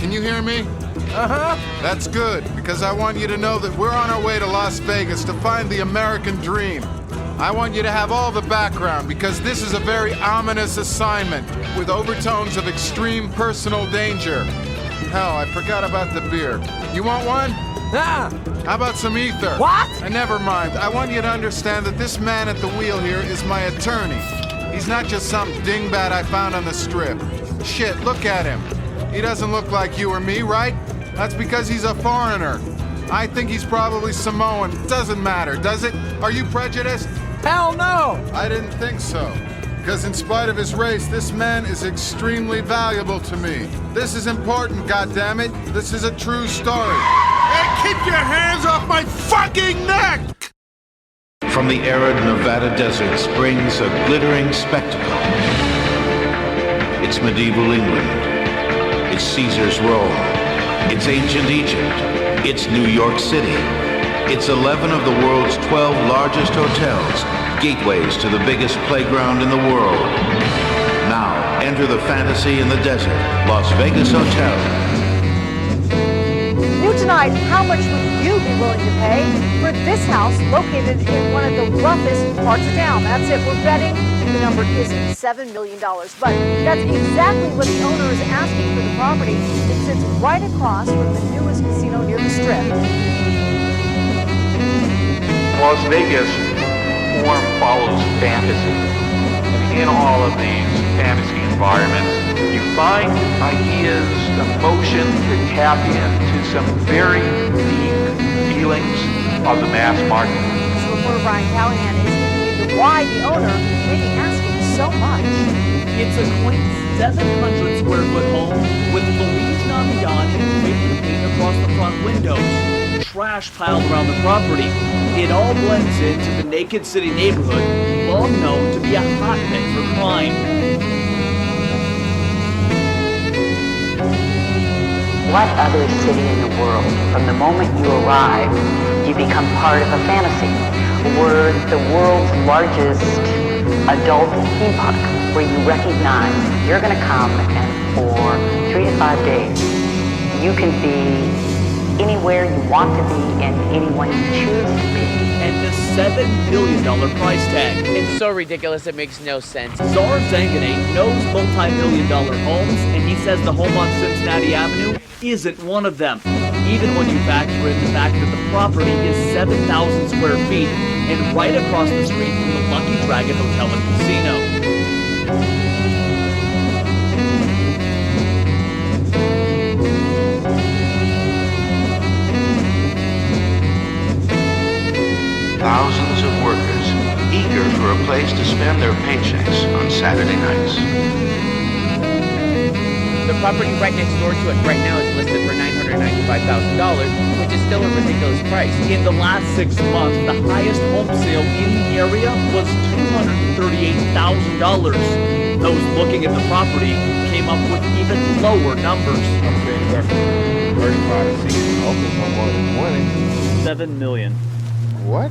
can you hear me? Uh-huh. That's good, because I want you to know that we're on our way to Las Vegas to find the American dream. I want you to have all the background, because this is a very ominous assignment with overtones of extreme personal danger. Hell, I forgot about the beer. You want one? Ah! How about some ether? What? Never mind. I want you to understand that this man at the wheel here is my attorney. He's not just some dingbat I found on the strip. Shit, look at him. He doesn't look like you or me, right? That's because he's a foreigner. I think he's probably Samoan. Doesn't matter, does it? Are you prejudiced? Hell no! I didn't think so. Because in spite of his race, this man is extremely valuable to me. This is important, goddammit. This is a true story. Hey, keep your hands off my fucking neck! From the arid Nevada desert springs a glittering spectacle. It's medieval England. It's Caesar's Rome. It's ancient Egypt. It's New York City. It's 11 of the world's 12 largest hotels, gateways to the biggest playground in the world. Now, enter the fantasy in the desert, Las Vegas Hotel. New tonight, how much would you be willing to pay for this house located in one of the roughest parts of town? That's it, we're betting the number isn't $7 million, but that's exactly what the owner is asking for the property. It sits right across from the newest casino near the Strip. Las Vegas form follows fantasy. And in all of these fantasy environments, you find ideas, emotion that tap into some very deep feelings of the mass market. Reporter Brian Callahan is looking into why the owner may be asking so much. It's a quaint 700 square foot home with Feliz Navidad and paper paint across the front windows. Trash piled around the property. It all blends into the Naked City neighborhood, long known to be a hotbed for crime. What other city in the world, from the moment you arrive, you become part of a fantasy? We're the world's largest adult theme park, where you recognize you're going to come and for 3 to 5 days, you can be anywhere you want to be and anyone you choose to be. And the $7 million price tag. It's so ridiculous it makes no sense. Czar Zanganate knows multi-million-dollar homes, and he says the home on Cincinnati Avenue isn't one of them. Even when you factor in the fact that the property is 7,000 square feet and right across the street from the Lucky Dragon Hotel and Casino. Thousands of workers eager for a place to spend their paychecks on Saturday nights. The property right next door to it right now is listed for $995,000, which is still a ridiculous price. In the last 6 months, the highest home sale in the area was $238,000. Those looking at the property came up with even lower numbers. I'm saying that 35 to 60, hopefully no more than 20. $7 million. What?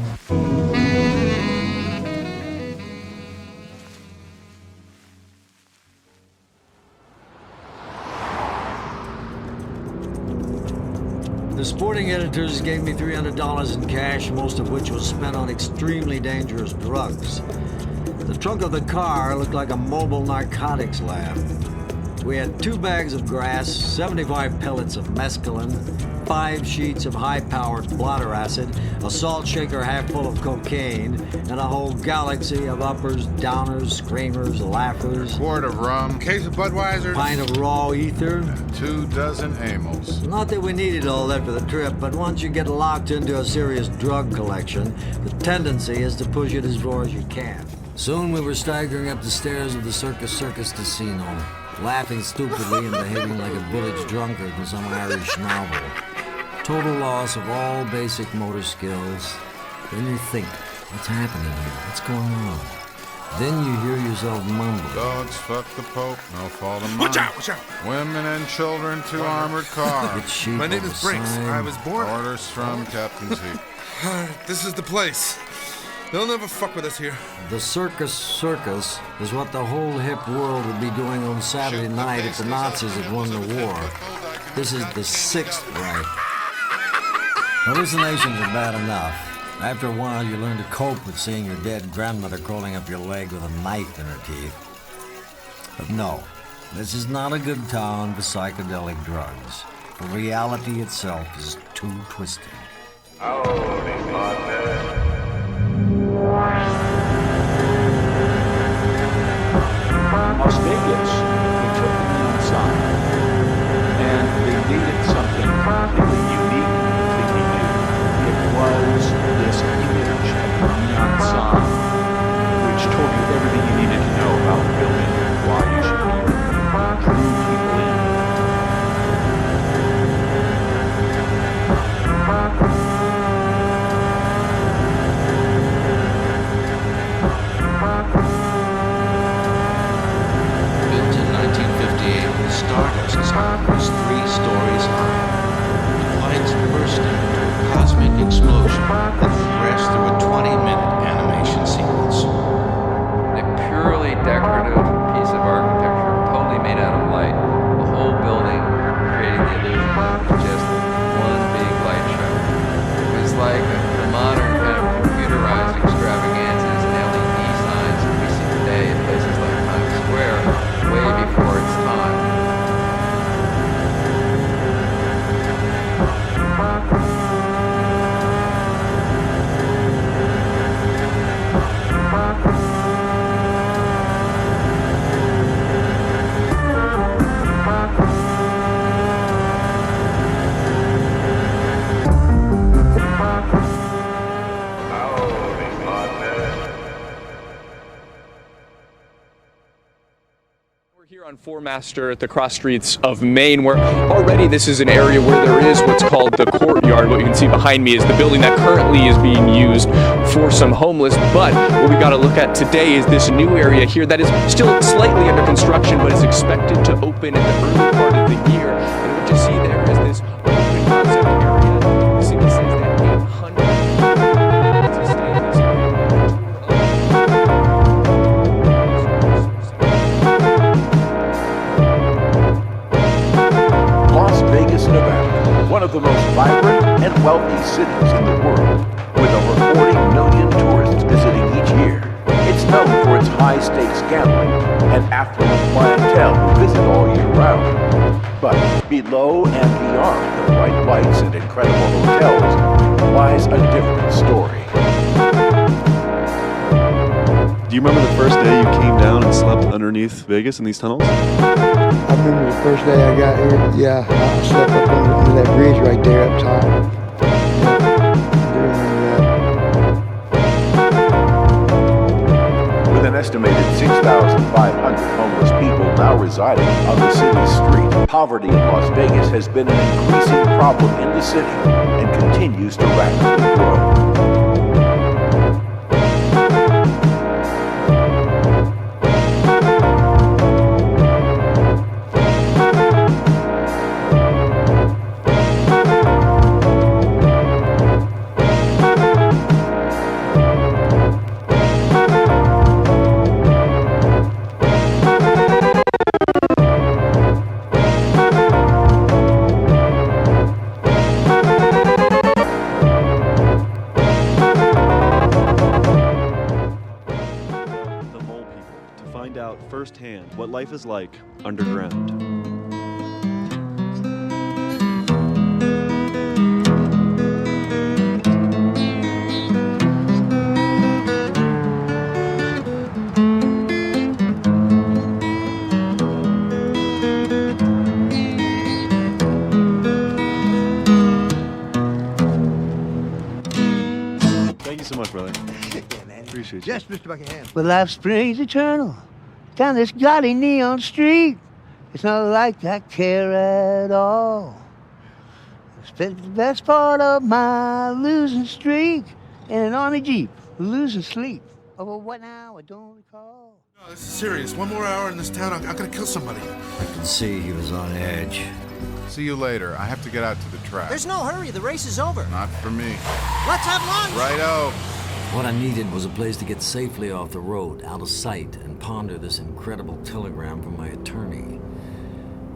The sporting editors gave me $300 in cash, most of which was spent on extremely dangerous drugs. The trunk of the car looked like a mobile narcotics lab. We had 2 bags of grass, 75 pellets of mescaline, 5 sheets of high-powered blotter acid, a salt shaker half full of cocaine, and a whole galaxy of uppers, downers, screamers, laughers. Quart of rum, Case of Budweiser. Pint of raw ether. 2 dozen amyls. Not that we needed all that for the trip, but once you get locked into a serious drug collection, the tendency is to push it as far as you can. Soon we were staggering up the stairs of the Circus Casino, laughing stupidly and behaving like a village drunkard in some Irish novel. Total loss of all basic motor skills. Then you think, what's happening here? What's going on? Then you hear yourself mumble. Dogs fuck the Pope, no fault of mine. Watch out, watch out. Women and children to armored cars. Get sheep My name on is the Brinks. sign. I was born. Orders from Captain Z. This is the place. They'll never fuck with us here. The Circus is what the whole hip world would be doing on Saturday night if the Nazis had won the war. This is the 6th right. Hallucinations are bad enough. After a while, you learn to cope with seeing your dead grandmother crawling up your leg with a knife in her teeth. But no, this is not a good town for psychedelic drugs. For reality itself is too twisted. Las Vegas, they took the neon sign, and they needed something completely unique, completely new. It was this image of the neon sign, which told you everything you needed to know about the building, why you should be there. It drew people in. Built in 1958, the Stardust Zone was 3 stories high, with lights bursting into a cosmic explosion that progressed through a 20-minute animation sequence. A purely decorative piece of architecture, totally made out of light. The whole building creating the illusion of just one big light show. It was like the modern kind of computerized extravaganzas and LED signs that we see today in places like Times Square, way before its time. We're here on Four-Master at the cross streets of Maine, where already this is an area where there is what's called the courtyard. What you can see behind me is the building that currently is being used for some homeless. But what we got to look at today is this new area here that is still slightly under construction, but is expected to open in the early part of the year. And what you see there is this open concept area. You see this is that 800 to stay in this area. Las Vegas, Nevada, one of the most vibrant and wealthy cities in the world, with over 40 million tourists visiting each year. It's known for its high-stakes gambling and affluent clientele who visit all year round. But below and beyond the bright lights and incredible hotels lies a different story. Do you remember the first day you came down and slept underneath Vegas in these tunnels? I remember the first day I got here, yeah, I slept up under that bridge right there up top. Yeah, I do remember that. With an estimated 6,500 homeless people now residing on the city's street, poverty in Las Vegas has been an increasing problem in the city and continues to rapidly grow. Firsthand what life is like underground. Thank you so much, brother. Yeah, man. Appreciate you. Yes, Mr. Buckingham. But life springs eternal. Down this gaudy neon street, it's not like I care at all. I spent the best part of my losing streak in an army jeep, losing sleep. Over what now? I don't recall. No, this is serious. One more hour in this town, I'm gonna kill somebody. I could see he was on edge. See you later. I have to get out to the track. There's no hurry. The race is over. Not for me. Let's have lunch. Righto. What I needed was a place to get safely off the road, out of sight, and ponder this incredible telegram from my attorney.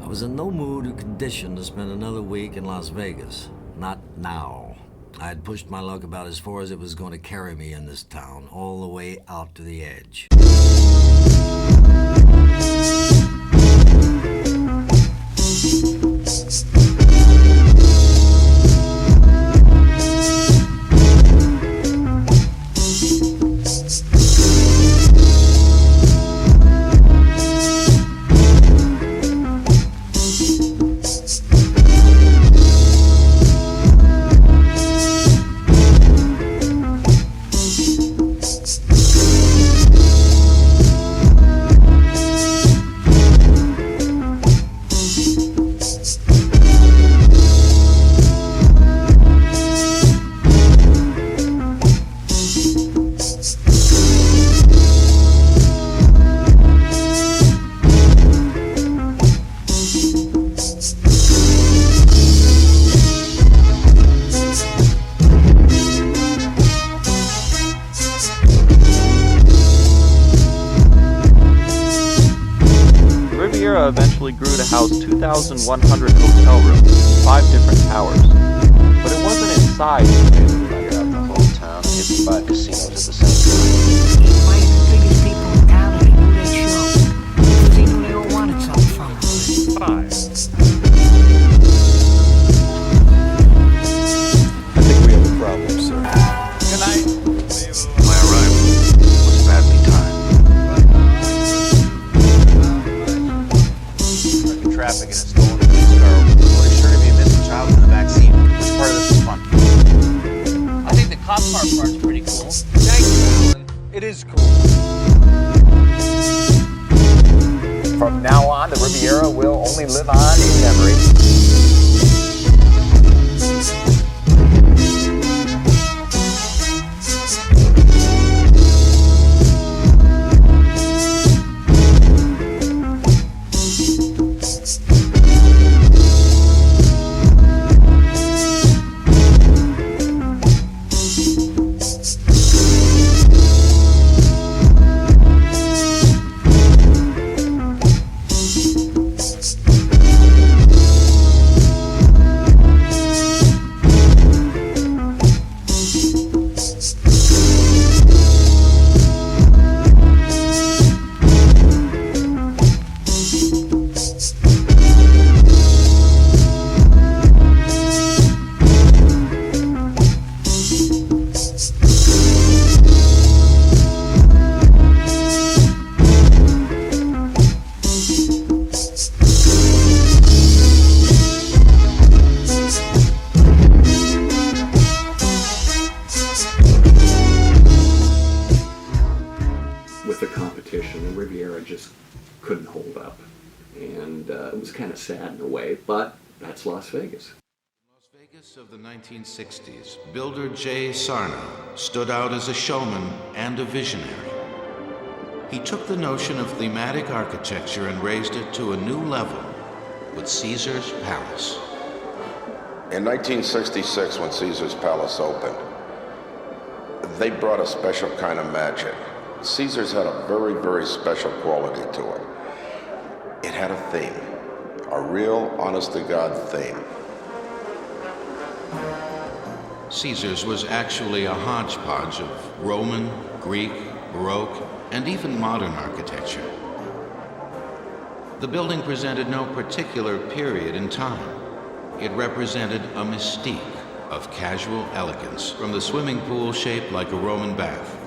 I was was in no mood or condition to spend another week in Las Vegas. Not now. I had pushed my luck about as far as it was going to carry me in this town, all the way out to the edge. Eventually grew to house 2,100 hotel rooms, 5 different towers. But it wasn't its size that made it better. Out the whole town and hit the 5 casinos at the same time. He invited the biggest people in town and he knew they'd show. Because he knew they all wanted something from him. 5. I think we have a problem, sir. Good night. My arrival was badly timed. Traffic in a stolen police car. What is sure to be a missing child in the backseat. Which part of this is fun? I think the cop car part's pretty cool. Thank you, Alan. It is cool. From now on, the Riviera will only live on in memory. The Riviera just couldn't hold up, and it was kind of sad in a way, but that's Las Vegas. Las Vegas of the 1960s, builder Jay Sarno stood out as a showman and a visionary. He took the notion of thematic architecture and raised it to a new level with Caesar's Palace. In 1966, when Caesar's Palace opened, they brought a special kind of magic. Caesar's had a very, very special quality to it. It had a theme, a real, honest-to-God theme. Caesar's was actually a hodgepodge of Roman, Greek, Baroque, and even modern architecture. The building presented no particular period in time. It represented a mystique of casual elegance, from the swimming pool shaped like a Roman bath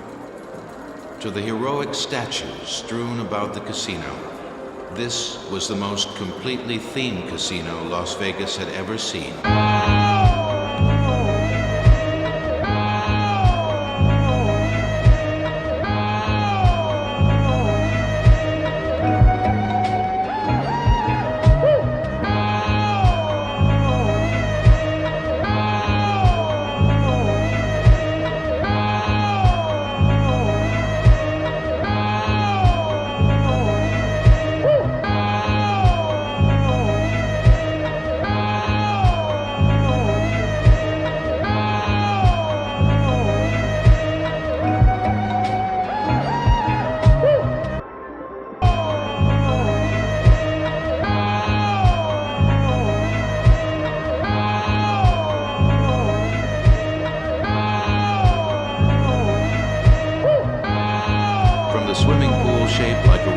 to the heroic statues strewn about the casino. This was the most completely themed casino Las Vegas had ever seen.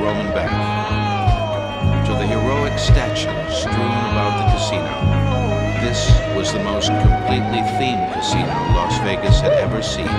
Roman bath, to the heroic statues strewn about the casino. This was the most completely themed casino Las Vegas had ever seen.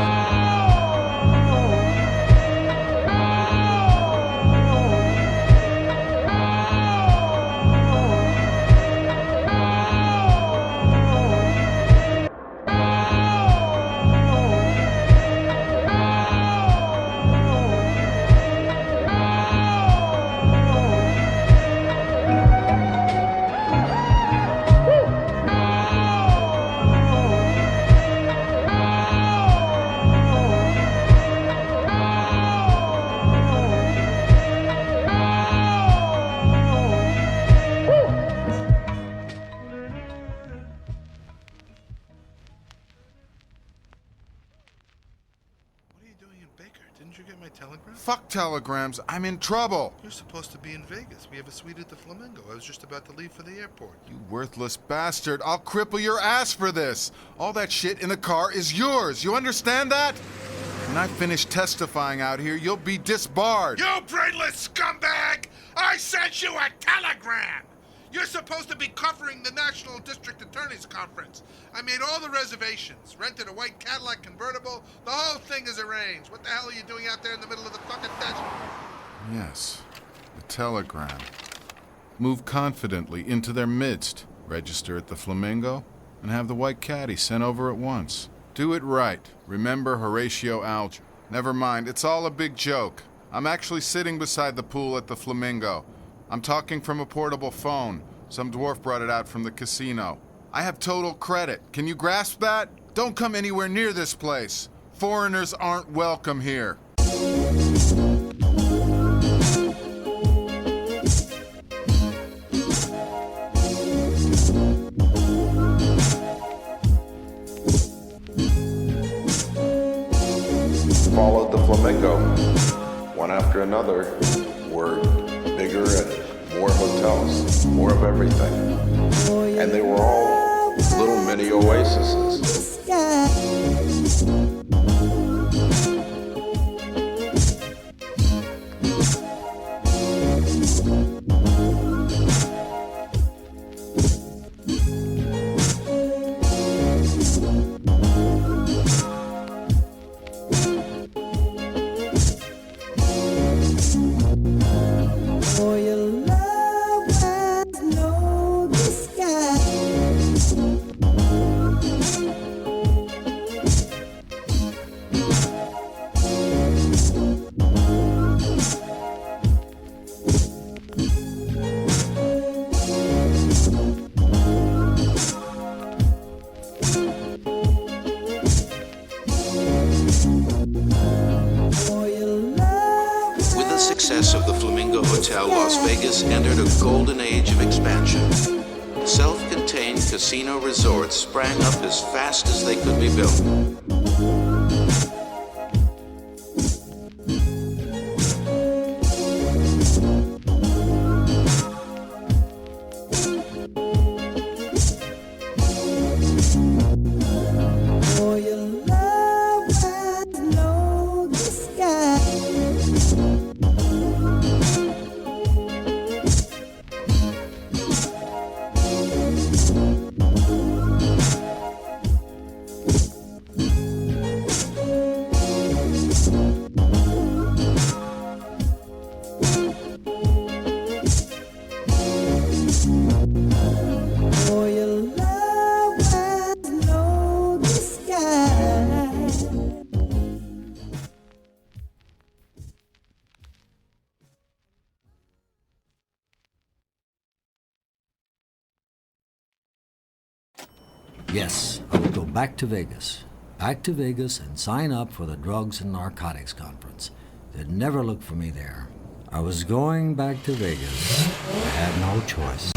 Fuck telegrams. I'm in trouble. You're supposed to be in Vegas. We have a suite at the Flamingo. I was just about to leave for the airport. You worthless bastard. I'll cripple your ass for this. All that shit in the car is yours. You understand that? When I finish testifying out here, you'll be disbarred. You brainless scumbag! I sent you a telegram! You're supposed to be covering the National District Attorney's Conference. I made all the reservations, rented a white Cadillac convertible. The whole thing is arranged. What the hell are you doing out there in the middle of the fucking desert? Yes, the telegram. Move confidently into their midst. Register at the Flamingo, and have the white caddy sent over at once. Do it right. Remember Horatio Alger. Never mind, it's all a big joke. I'm actually sitting beside the pool at the Flamingo. I'm talking from a portable phone. Some dwarf brought it out from the casino. I have total credit. Can you grasp that? Don't come anywhere near this place. Foreigners aren't welcome here. Followed the Flamingo, one after another. Were bigger and more hotels, more of everything. And they were all little mini oases. Of the Flamingo Hotel, Las Vegas entered a golden age of expansion. Self-contained casino resorts sprang up as fast as they could be built. Yes, I would go back to Vegas. Back to Vegas and sign up for the Drugs and Narcotics Conference. They'd never look for me there. I was going back to Vegas. I had no choice.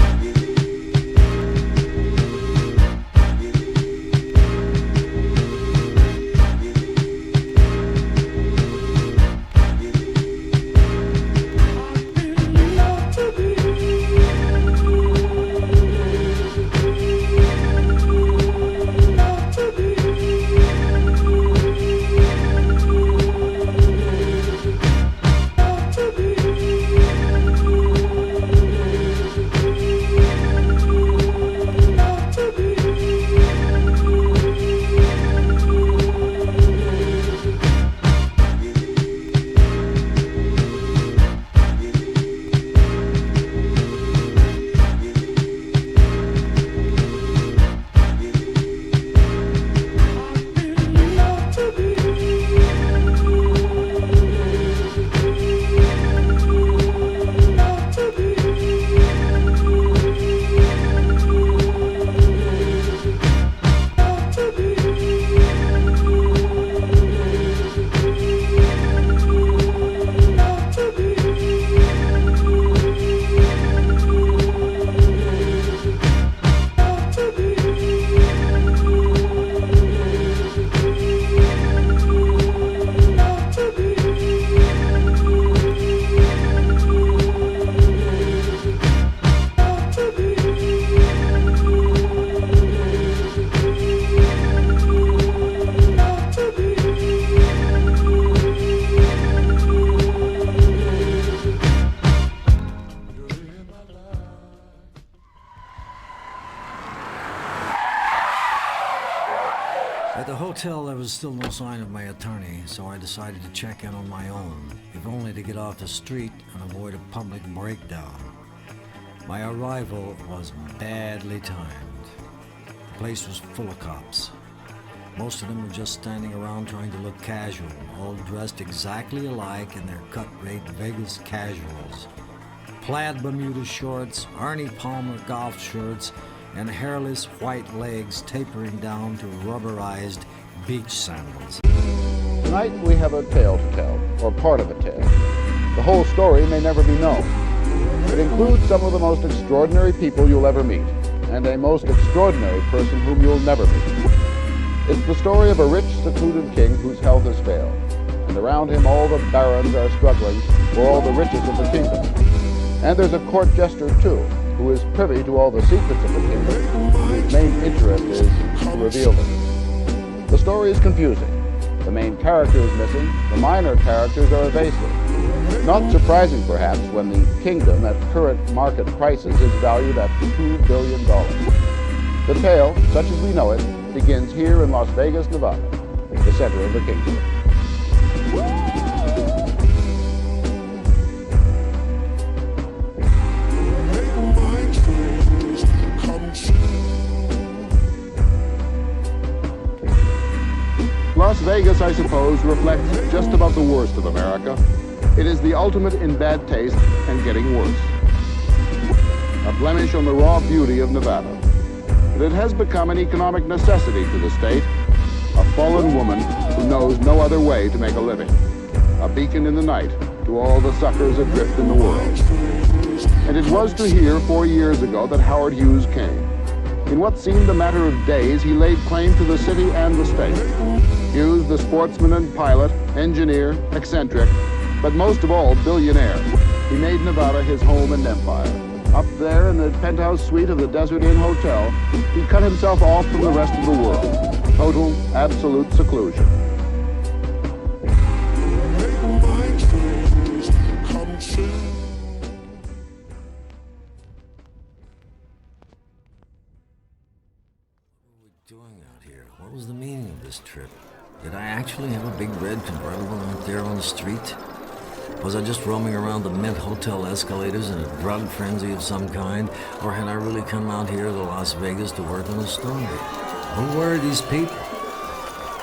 At the hotel, there was still no sign of my attorney, so I decided to check in on my own, if only to get off the street and avoid a public breakdown. My arrival was badly timed. The place was full of cops. Most of them were just standing around trying to look casual, all dressed exactly alike in their cut-rate Vegas casuals. Plaid Bermuda shorts, Arnie Palmer golf shirts, and hairless white legs tapering down to rubberized beach sandals. Tonight we have a tale to tell, or part of a tale. The whole story may never be known. It includes some of the most extraordinary people you'll ever meet, and a most extraordinary person whom you'll never meet. It's the story of a rich, secluded king whose health has failed, and around him all the barons are struggling for all the riches of the kingdom. And there's a court jester, too, who is privy to all the secrets of the kingdom, whose main interest is to reveal them. The story is confusing. The main character is missing. The minor characters are evasive. Not surprising, perhaps, when the kingdom at current market prices is valued at $2 billion. The tale, such as we know it, begins here in Las Vegas, Nevada, the center of the kingdom. Las Vegas, I suppose, reflects just about the worst of America. It is the ultimate in bad taste and getting worse. A blemish on the raw beauty of Nevada. But it has become an economic necessity to the state. A fallen woman who knows no other way to make a living. A beacon in the night to all the suckers adrift in the world. And it was to here 4 years ago that Howard Hughes came. In what seemed a matter of days, he laid claim to the city and the state. Hughes, the sportsman and pilot, engineer, eccentric, but most of all, billionaire. He made Nevada his home and empire. Up there in the penthouse suite of the Desert Inn Hotel, he cut himself off from the rest of the world. Total, absolute seclusion. What was the meaning of this trip? Did I actually have a big red convertible out there on the street? Was I just roaming around the Mint Hotel escalators in a drug frenzy of some kind? Or had I really come out here to Las Vegas to work on a story? Who were these people?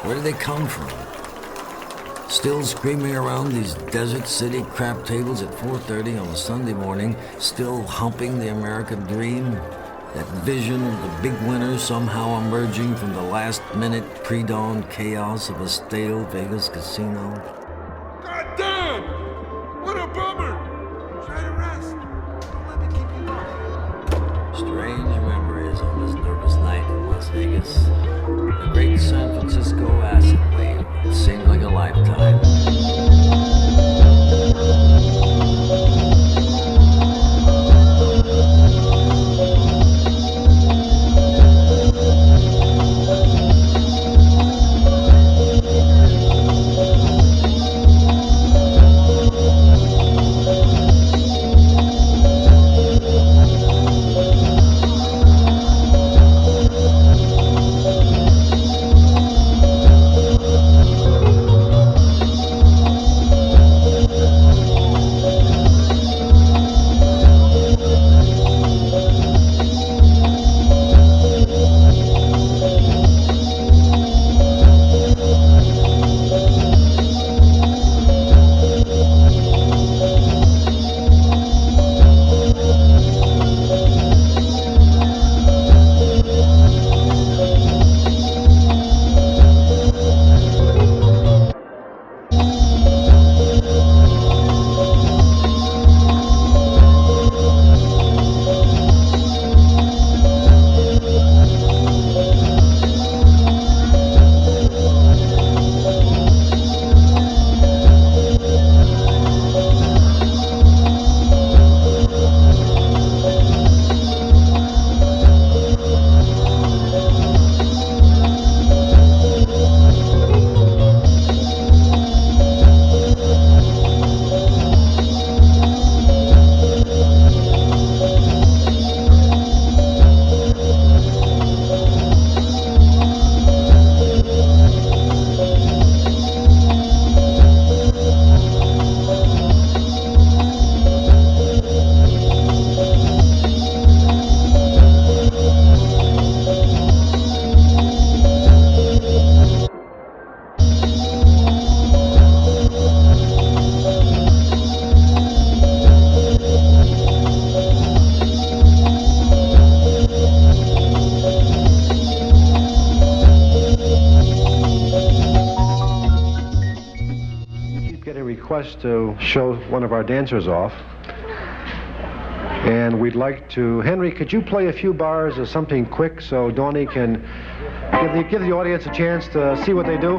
Where did they come from? Still screaming around these desert city crap tables at 4:30 on a Sunday morning, still humping the American dream? That vision of the big winner somehow emerging from the last-minute pre-dawn chaos of a stale Vegas casino? God damn! What a bummer! Try to rest. Don't let me keep you up. Strange memories on this nervous night in Las Vegas. The great San Francisco acid wave. It seemed like a lifetime. request to show one of our dancers off. And we'd like to, Henry, could you play a few bars of something quick so Donnie can give the audience a chance to see what they do?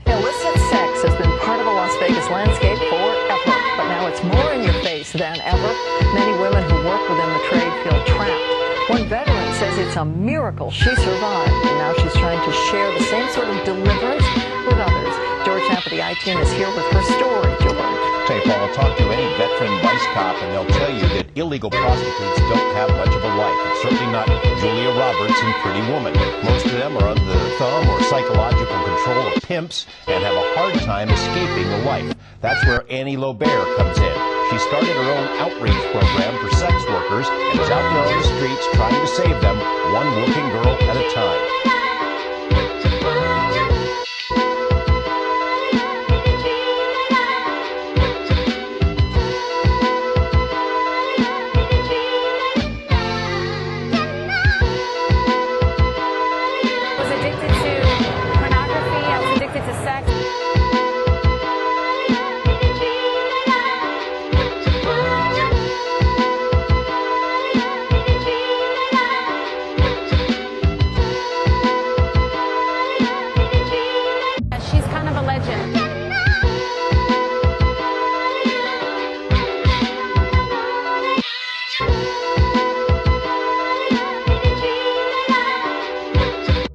Illicit sex has been part of the Las Vegas landscape forever, but now it's more in your face than ever. Many women who work within the trade feel trapped. One veteran says it's a miracle she survived, and now she's trying to share the same sort of deliverance with others. George Knapp of the I-Team is here with her story. George. Say, Paul, talk to any veteran vice cop, and they'll tell you that illegal prostitutes don't have much of a life. It's certainly not Julia Roberts and Pretty Woman. Most of them are under the thumb or psychological control of pimps and have a hard time escaping the life. That's where Annie Lobert comes in. She started her own outreach program for sex workers and is out there on the streets trying to save them, one working girl at a time. I was addicted to pornography. I was addicted to sex. She's kind of a legend.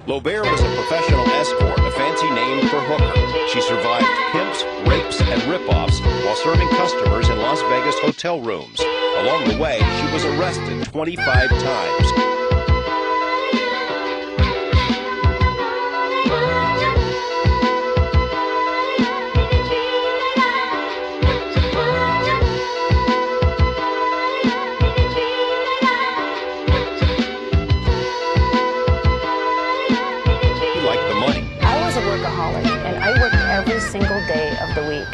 Lobert was a professional escort, a fancy name for hooker. She survived pimps, rapes, and rip-offs while serving customers in Las Vegas hotel rooms. Along the way, she was arrested 25 times. I was a workaholic, and I worked every single day of the week.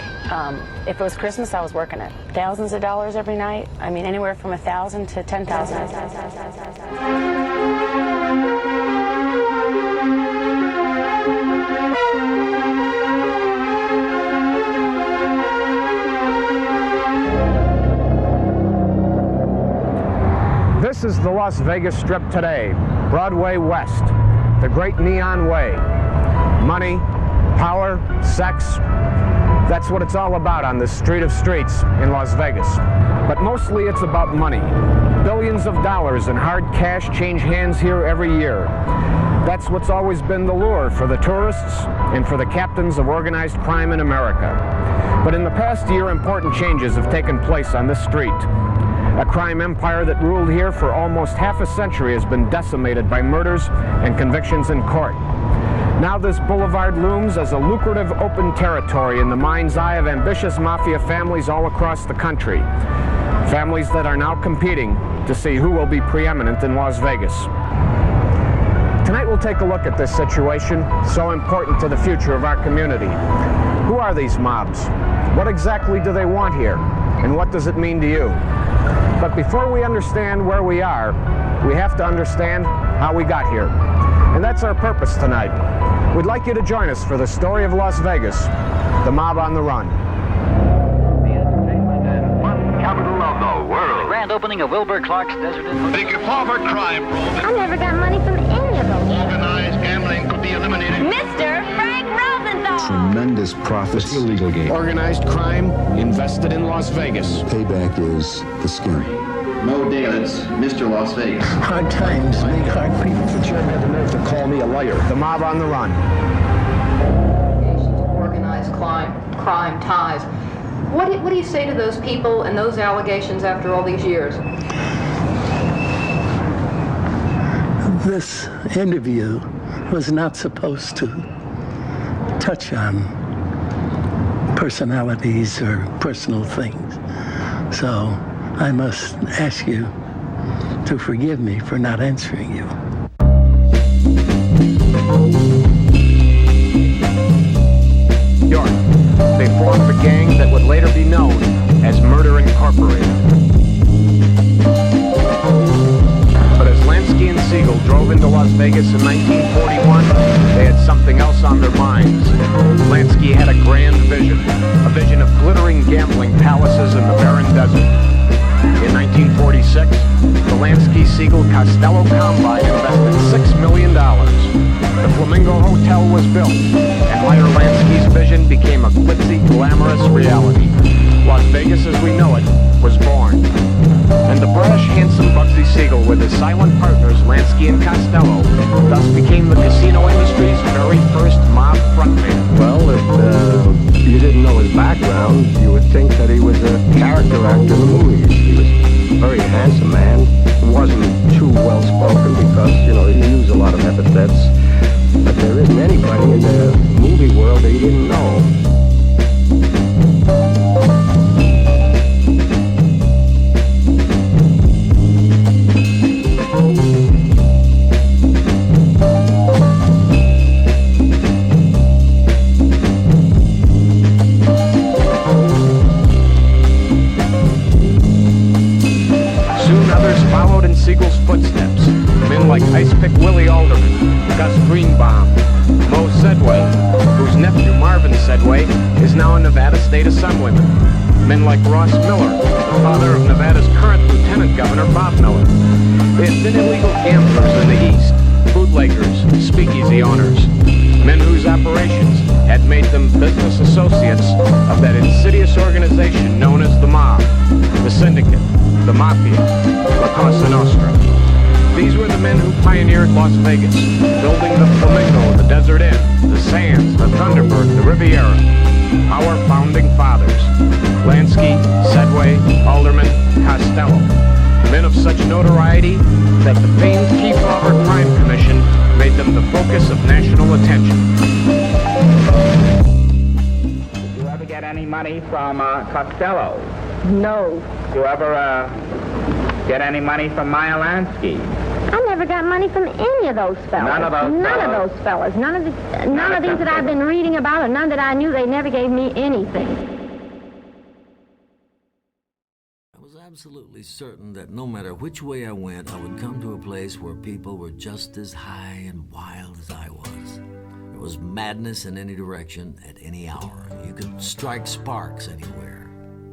If it was Christmas, I was working it. Thousands of dollars every night. I mean, anywhere from $1,000 to $10,000. This is the Las Vegas Strip today, Broadway West, the great neon way. Money, power, sex, that's what it's all about on this street of streets in Las Vegas. But mostly it's about money. Billions of dollars in hard cash change hands here every year. That's what's always been the lure for the tourists and for the captains of organized crime in America. But in the past year, important changes have taken place on this street. A crime empire that ruled here for almost half a century has been decimated by murders and convictions in court. Now this boulevard looms as a lucrative open territory in the mind's eye of ambitious mafia families all across the country. Families that are now competing to see who will be preeminent in Las Vegas. Tonight we'll take a look at this situation, so important to the future of our community. Who are these mobs? What exactly do they want here? And what does it mean to you? But before we understand where we are, we have to understand how we got here. And that's our purpose tonight. We'd like you to join us for the story of Las Vegas, the mob on the run. Capital of the world. Grand opening of Wilbur Clark's Desert Inn. Big forward crime probe. I never got money from any of them. Organized gambling could be eliminated. Mr. Frank Rosenthal! Tremendous profits, illegal game. Organized crime invested in Las Vegas. Payback is the skin. Mo Dalis, Mr. Las Vegas. Hard times make hard people. But you had the nerve to call me a liar. The mob on the run. Organized crime ties. What do you say to those people and those allegations after all these years? This interview was not supposed to touch on personalities or personal things. So I must ask you to forgive me for not answering you. York. They formed a gang that would later be known as Murder Incorporated. Lansky had a grand vision, a vision of glittering gambling palaces in the barren desert. In 1946, the Lansky-Siegel-Costello Combine invested $6 million. The Flamingo Hotel was built, and Meyer Lansky's vision became a glitzy, glamorous reality. Las Vegas as we know it was born. And the brash, handsome Bugsy Siegel with his silent partners Lansky and Costello thus became the casino industry's very first mob frontman. Well, if you didn't know his background, you would think that he was a character actor in the movies. He was a very handsome man. He wasn't too well-spoken because, he used a lot of epithets. But there isn't anybody in the movie world that he didn't know. Siegel's footsteps, men like Ice Pick Willie Alderman, Gus Greenbaum, Mo Sedway, whose nephew Marvin Sedway is now a Nevada State Assemblyman, men like Ross Miller, the father of Nevada's current Lieutenant Governor Bob Miller. They had been illegal gamblers in the East, bootleggers, speakeasy owners, men whose operations had made them business associates of that insidious organization known as the mob, the syndicate, the mafia, La Cosa Nostra. These were the men who pioneered Las Vegas, building the Flamingo, the Desert Inn, the Sands, the Thunderbird, the Riviera. Our founding fathers, Lansky, Sedway, Alderman, Costello. Men of such notoriety that the famed Kefauver Crime Commission made them the focus of national attention. Did you ever get any money from Costello? No. Did you ever get any money from Meyer Lansky? I never got money from any of those fellas. None of those fellas. None of these that I've been reading about, or none that I knew. They never gave me anything. I was absolutely certain that no matter which way I went, I would come to a place where people were just as high and wild as I was. There was madness in any direction at any hour. You could strike sparks anywhere.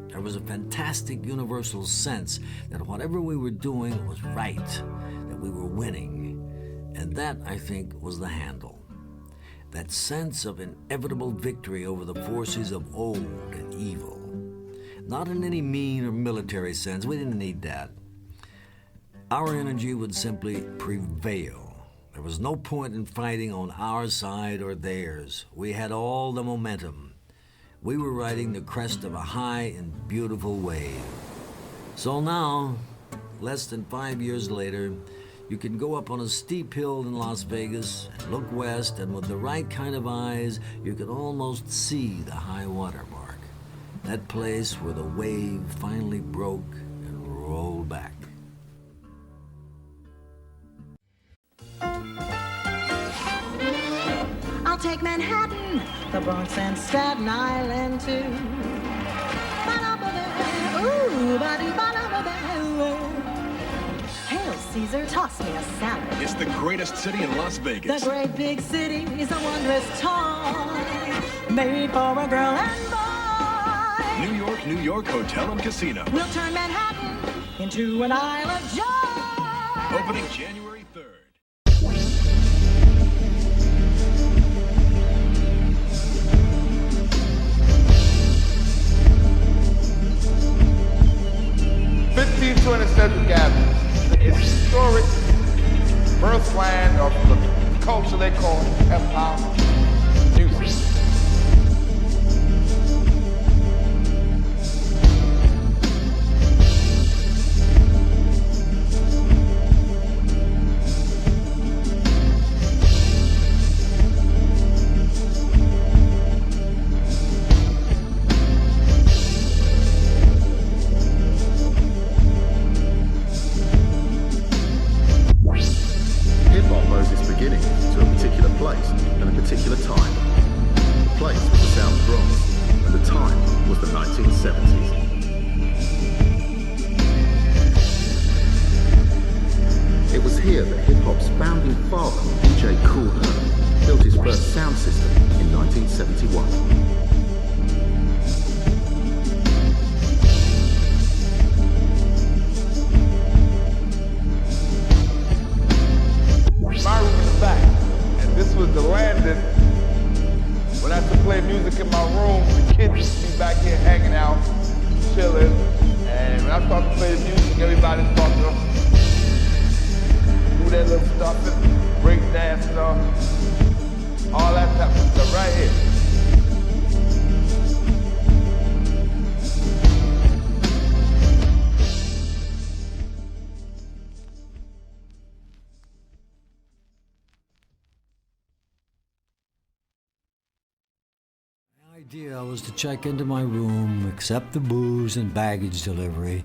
There was a fantastic universal sense that whatever we were doing was right, that we were winning. And that, I think, was the handle. That sense of inevitable victory over the forces of old and evil. Not in any mean or military sense. We didn't need that. Our energy would simply prevail. There was no point in fighting on our side or theirs. We had all the momentum. We were riding the crest of a high and beautiful wave. So now, less than 5 years later, you can go up on a steep hill in Las Vegas and look west, and with the right kind of eyes, you can almost see the high water mark. That place where the wave finally broke and rolled back. I'll take Manhattan, the Bronx and Staten Island too. Ooh, Hail Caesar, toss me a salad. It's the greatest city in Las Vegas. The great big city is a wondrous toy, made for a girl and boy. New York Hotel and Casino. We'll turn Manhattan into an Isle of Joy. Opening January 3rd. Avenue, the historic birthland of the culture they call hip-hop music. room, the kids just be back here hanging out, chilling. And when I start to play the music, everybody starts to do their little stuff, break dance, you know, all that type of stuff right here. The idea was to check into my room, accept the booze and baggage delivery,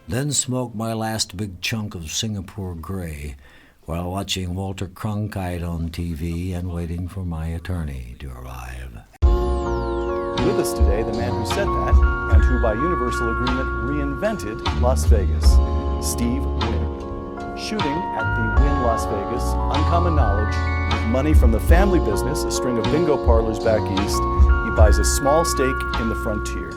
then smoke my last big chunk of Singapore Grey while watching Walter Cronkite on TV and waiting for my attorney to arrive. With us today, the man who said that and who by universal agreement reinvented Las Vegas, Steve Wynn. Shooting at the Wynn Las Vegas, uncommon knowledge, with money from the family business, a string of bingo parlors back east, he buys a small stake in the frontier.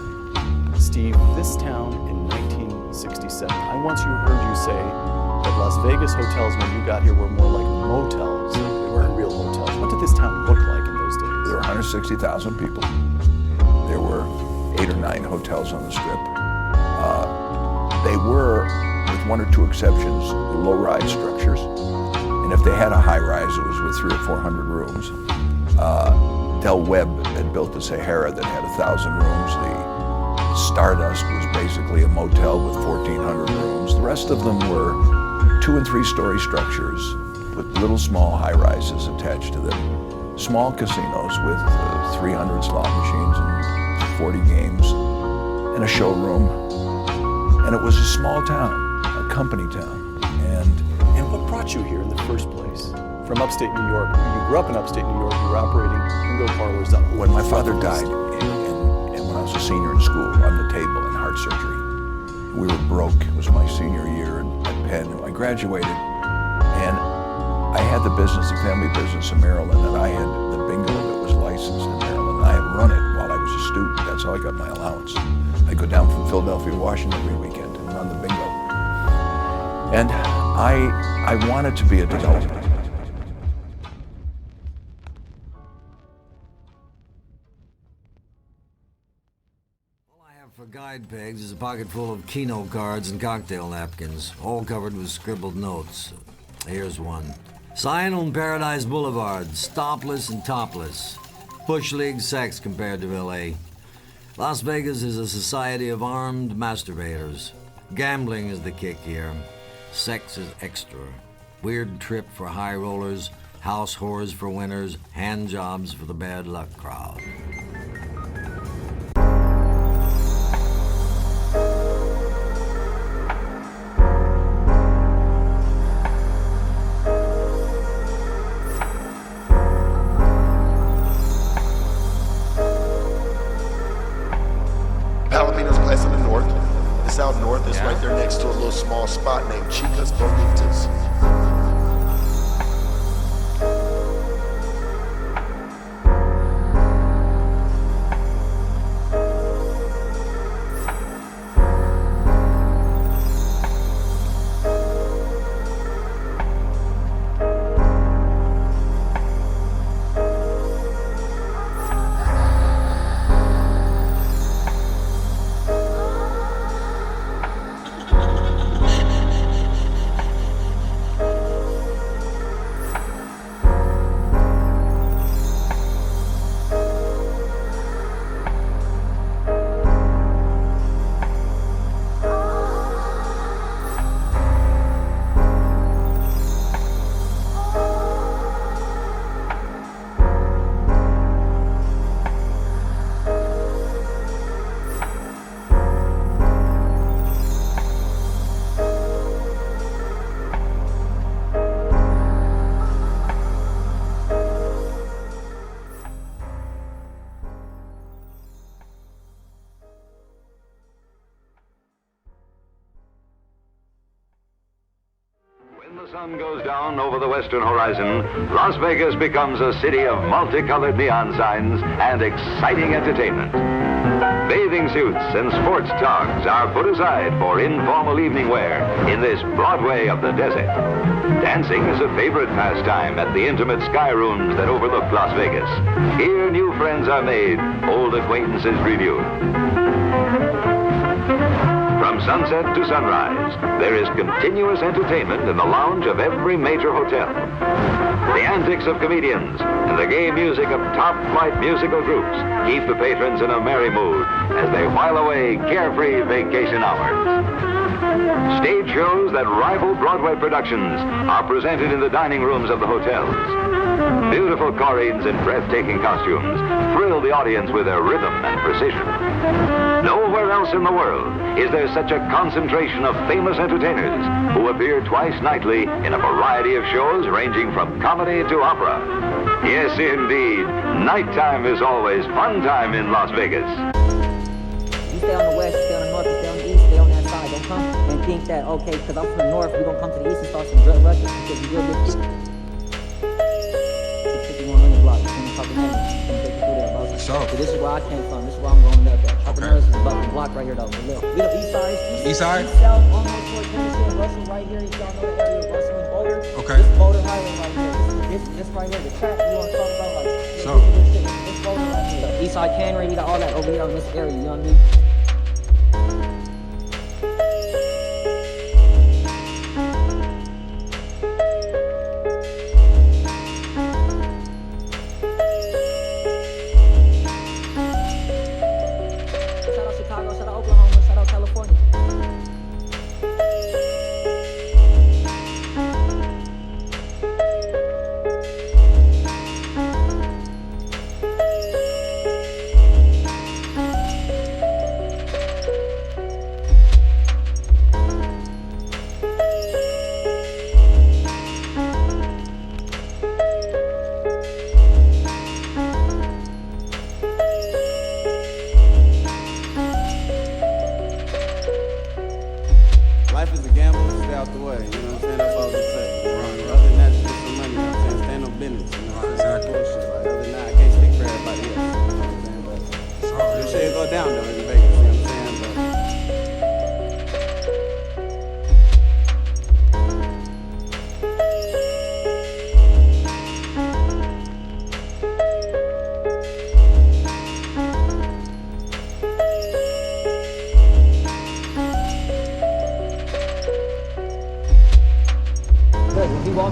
Steve, this town in 1967, I once heard you say that Las Vegas hotels when you got here were more like motels. They weren't real hotels. What did this town look like in those days? There were 160,000 people. There were 8 or 9 hotels on the Strip. They were, with 1 or 2 exceptions, low-rise structures. And if they had a high-rise, it was with 300 or 400 rooms. Del Webb had built the Sahara that had 1,000 rooms. The Stardust was basically a motel with 1,400 rooms. The rest of them were 2- and 3-story structures with little small high-rises attached to them. Small casinos with 300 slot machines and 40 games and a showroom. And it was a small town, a company town. And what brought you here in the first place? From upstate New York. You grew up in upstate New York. You were operating bingo parlors. When my father died, and when I was a senior in school, on the table in heart surgery, we were broke. It was my senior year at Penn. I graduated, and I had the business, the family business in Maryland, and I had the bingo that was licensed in Maryland. I had run it while I was a student. That's how I got my allowance. I'd go down from Philadelphia, Washington every weekend and run the bingo. And I wanted to be a developer. For guide pegs is a pocket full of Keno cards and cocktail napkins, all covered with scribbled notes. Here's one. Sign on Paradise Boulevard, stopless and topless. Bush League sex compared to L.A. Las Vegas is a society of armed masturbators. Gambling is the kick here. Sex is extra. Weird trip for high rollers, house whores for winners, hand jobs for the bad luck crowd. Out north, it's right there next to a little small spot named Chica's Bonitas. When the sun goes down over the western horizon, Las Vegas becomes a city of multicolored neon signs and exciting entertainment. Bathing suits and sports togs are put aside for informal evening wear in this Broadway of the desert. Dancing is a favorite pastime at the intimate sky rooms that overlook Las Vegas. Here, new friends are made, old acquaintances reviewed. From sunset to sunrise, there is continuous entertainment in the lounge of every major hotel. The antics of comedians and the gay music of top-flight musical groups keep the patrons in a merry mood as they while away carefree vacation hours. Stage shows that rival Broadway productions are presented in the dining rooms of the hotels. Beautiful chorines in breathtaking costumes thrill the audience with their rhythm and precision. Nowhere else in the world is there such a concentration of famous entertainers who appear twice nightly in a variety of shows ranging from comedy to opera. Yes, indeed, nighttime is always fun time in Las Vegas. You stay on the west, you stay on the north, you stay on the east, stay on that side. Don't come and think that, okay, because I'm from the north, we're going to come to the east and start some drug rushes because you will get 5100 block, So this is where I came from. This is where I'm growing up at. Entrepreneurs is about the block right here, though. The little east side. East side? East south, almost towards Tennessee, Russell right here. Y'all know the area of Russell and Boulder. Okay. This Boulder Highway right here. This right here, the track you want to talk about, like, So this Boulder right here. The east side Cannery, we got all that over here in this area, you know what I mean?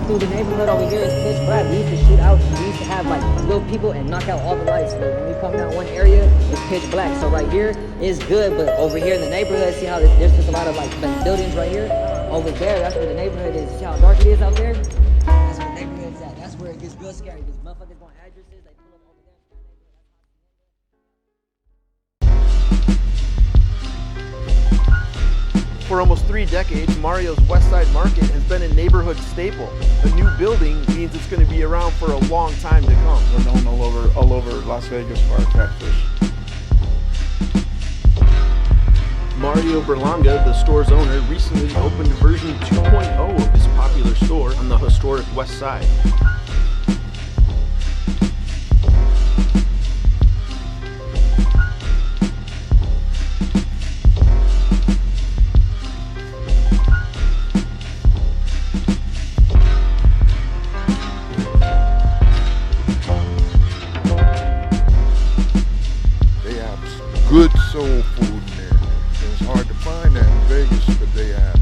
Through the neighborhood over here, it's pitch black. We used to shoot out, we used to have like little people and knock out all the lights. So when we come down one area, it's pitch black. So right here is good, but over here in the neighborhood, see how there's just a lot of like buildings right here? Over there, that's where the neighborhood is. See how dark it is out there? That's where the neighborhood is at. That's where it gets real scary because motherfuckers want addresses, they pull up over there. For almost 3 decades, Mario's West Side Market has been a neighborhood staple. The new building means it's going to be around for a long time to come. We're known all over Las Vegas for our catfish. Mario Berlanga, the store's owner, recently opened version 2.0 of his popular store on the historic West Side. Good soul food in there. It was hard to find that in Vegas, but they have it.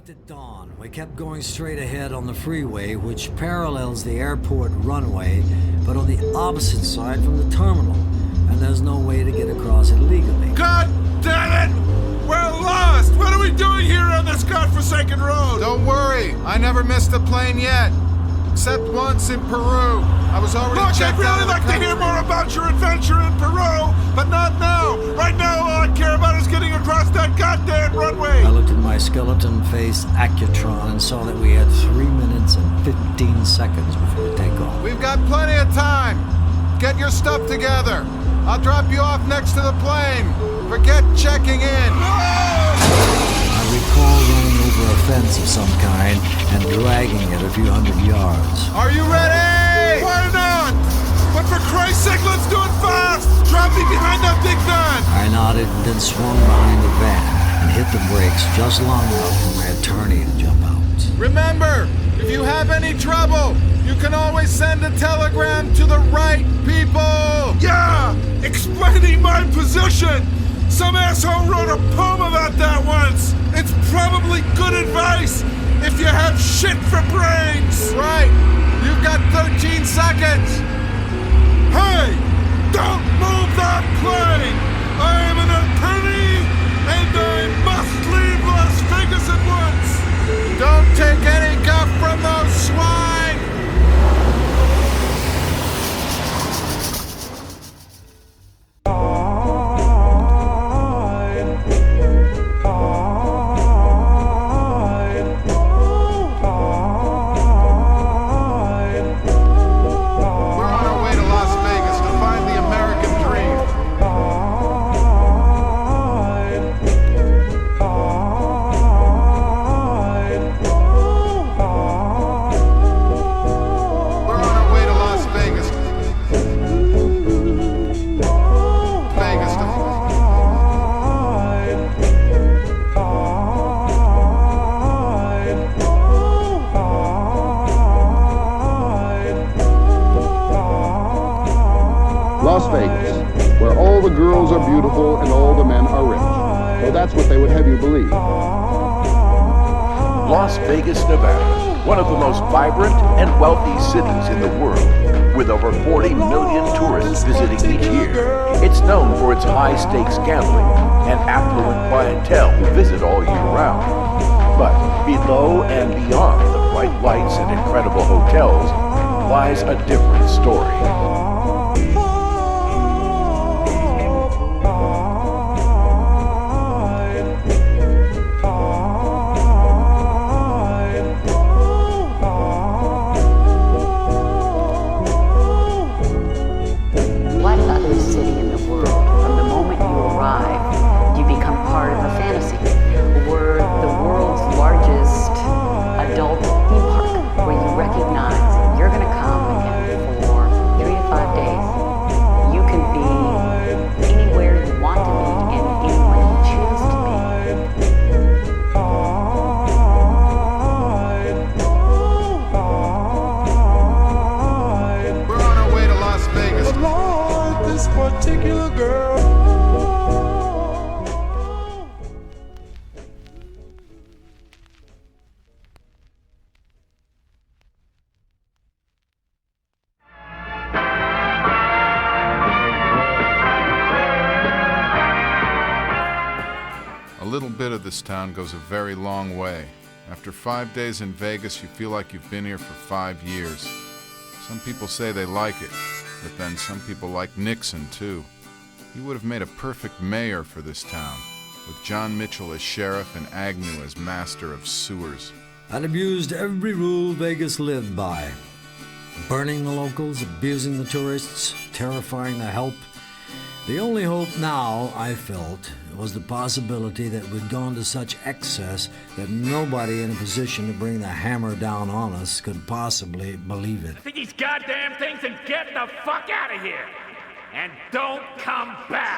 At dawn, we kept going straight ahead on the freeway, which parallels the airport runway, but on the opposite side from the terminal, and there's no way to get across it legally. God damn it! godforsaken road. Don't worry, I never missed a plane yet. Except once in Peru. I was already checked out. Look, I'd really like to hear more about your adventure in Peru, but not now. Right now, all I care about is getting across that goddamn runway. I looked at my skeleton-faced Accutron and saw that we had 3 minutes and 15 seconds before takeoff. We've got plenty of time. Get your stuff together. I'll drop you off next to the plane. Forget checking in. I recall running over a fence of some kind and dragging it a few hundred yards. Are you ready? Why not? But for Christ's sake, let's do it fast! Drop me behind that big van! I nodded and then swung behind the van and hit the brakes just long enough for my attorney to jump out. Remember, if you have any trouble, you can always send a telegram to the right people! Yeah! Explaining my position! Some asshole wrote a poem about that once! It's probably good advice if you have shit for brains! Right! You've got 13 seconds! Hey! Don't move that plane! I am an attorney and I must leave Las Vegas at once! Don't take any guff from those swine! Las Vegas, where all the girls are beautiful and all the men are rich. Well, that's what they would have you believe. Las Vegas, Nevada, one of the most vibrant and wealthy cities in the world, with over 40 million tourists visiting each year. It's known for its high-stakes gambling and affluent clientele who visit all year round. But below and beyond the bright lights and incredible hotels lies a different story. This town goes a very long way. After 5 days in Vegas, you feel like you've been here for 5 years. Some people say they like it, but then some people like Nixon too. He would have made a perfect mayor for this town, with John Mitchell as sheriff and Agnew as master of sewers. I'd abused every rule Vegas lived by. Burning the locals, abusing the tourists, terrifying the help. The only hope now, I felt, was the possibility that we'd gone to such excess that nobody in a position to bring the hammer down on us could possibly believe it. Take these goddamn things and get the fuck out of here! And don't come back!